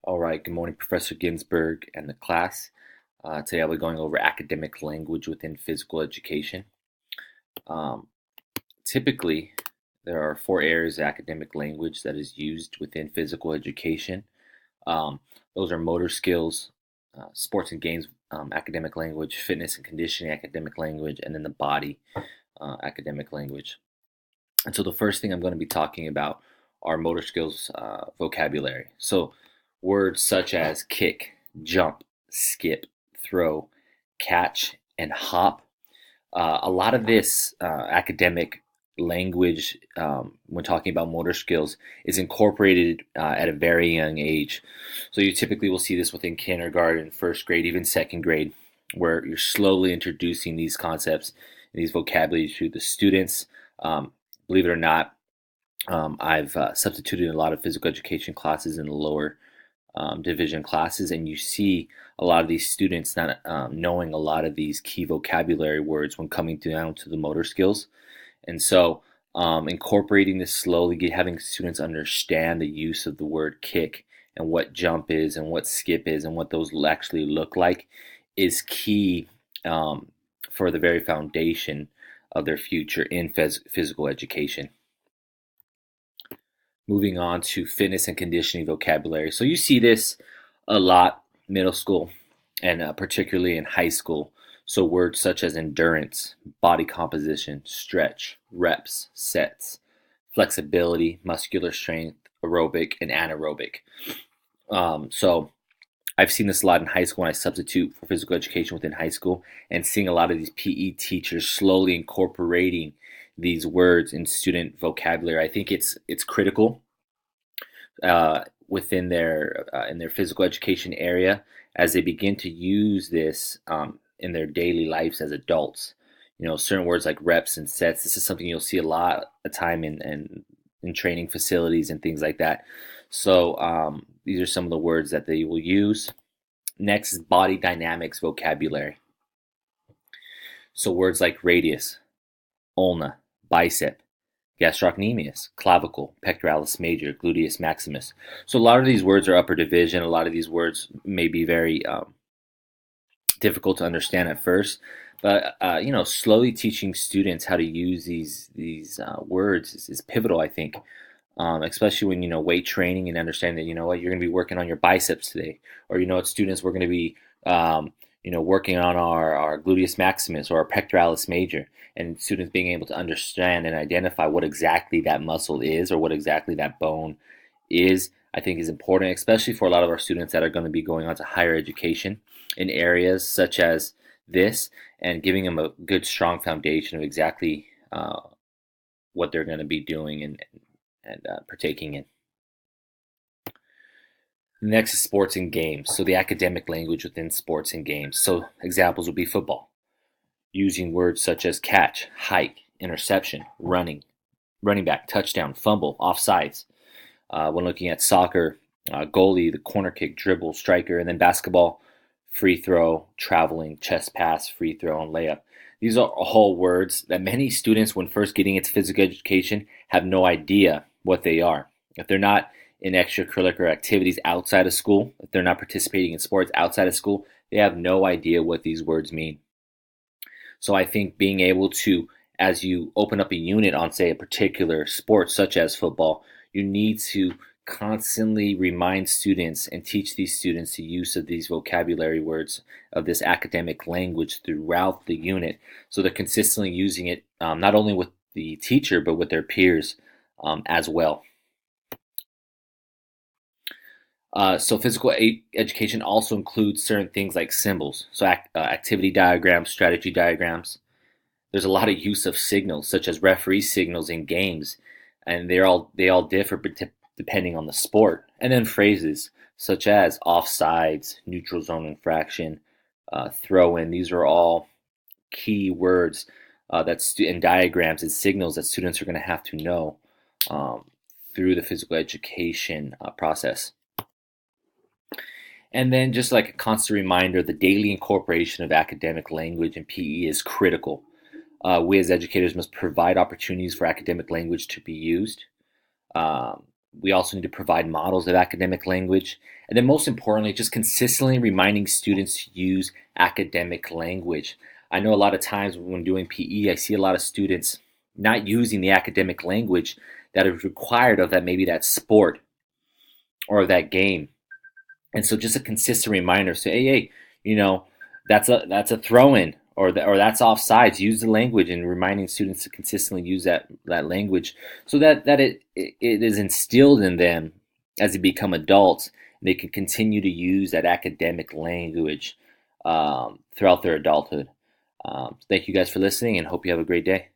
All right, good morning, Professor Ginsburg and the class. Today I'll be going over academic language within physical education. Um, Typically, there are four areas of academic language that is used within physical education. Um, those are motor skills, sports and games academic language, fitness and conditioning academic language, and then the body academic language. And so the first thing I'm going to be talking about are motor skills vocabulary. So words such as kick, jump, skip, throw, catch, and hop. A lot of this academic language, when talking about motor skills, is incorporated at a very young age. So you typically will see this within kindergarten, first grade, even second grade, where you're slowly introducing these concepts and these vocabularies to the students. Um, Believe it or not, I've substituted in a lot of physical education classes in the lower division classes, and you see a lot of these students not knowing a lot of these key vocabulary words when coming down to the motor skills. And so, incorporating this slowly, having students understand the use of the word kick and what jump is and what skip is and what those actually look like is key for the very foundation of their future in physical education. Moving on to fitness and conditioning vocabulary. So you see this a lot middle school and particularly in high school. So words such as endurance, body composition, stretch, reps, sets, flexibility, muscular strength, aerobic, and anaerobic. So I've seen this a lot in high school when I substitute for physical education within high school and seeing a lot of these PE teachers slowly incorporating these words in student vocabulary. I think it's critical within their in their physical education area as they begin to use this in their daily lives as adults. You know, certain words like reps and sets. This is something you'll see a lot of time in training facilities and things like that. So these are some of the words that they will use. Next is body dynamics vocabulary. So words like radius, ulna, bicep, gastrocnemius, clavicle, pectoralis major, gluteus maximus. So a lot of these words are upper division. A lot of these words may be very difficult to understand at first, but slowly teaching students how to use these words is pivotal. I think, especially when weight training and understanding that you're going to be working on your biceps today, or students we're going to be working on our gluteus maximus or our pectoralis major, and students being able to understand and identify what exactly that muscle is or what exactly that bone is, I think is important, especially for a lot of our students that are going to be going on to higher education in areas such as this, and giving them a good, strong foundation of exactly what they're going to be doing and partaking in. Next is sports and games. So the academic language within sports and games. So examples would be football, using words such as catch, hike, interception, running back, touchdown, fumble, offsides. When looking at soccer, goalie, the corner kick, dribble, striker, and then basketball, free throw, traveling, chest pass, free throw, and layup. These are all words that many students, when first getting into physical education, have no idea what they are. If they're not in extracurricular activities outside of school, if they're not participating in sports outside of school, they have no idea what these words mean. So I think being able to, as you open up a unit on, say, a particular sport such as football, you need to constantly remind students and teach these students the use of these vocabulary words of this academic language throughout the unit, so they're consistently using it not only with the teacher but with their peers as well. So physical education also includes certain things like symbols, so activity diagrams, strategy diagrams. There's a lot of use of signals, such as referee signals in games, and they all differ depending on the sport. And then phrases such as offsides, neutral zone infraction, throw in. These are all key words and diagrams and signals that students are going to have to know um, through the physical education process. And then, just like a constant reminder, the daily incorporation of academic language in PE is critical. We as educators must provide opportunities for academic language to be used. We also need to provide models of academic language. And then most importantly, just consistently reminding students to use academic language. I know a lot of times when doing PE, I see a lot of students not using the academic language that is required of that maybe that sport or that game. And so just a consistent reminder, say, hey, you know, that's a throw in or that's offsides. Use the language and reminding students to consistently use that language so that it is instilled in them as they become adults. And they can continue to use that academic language throughout their adulthood. Thank you guys for listening and hope you have a great day.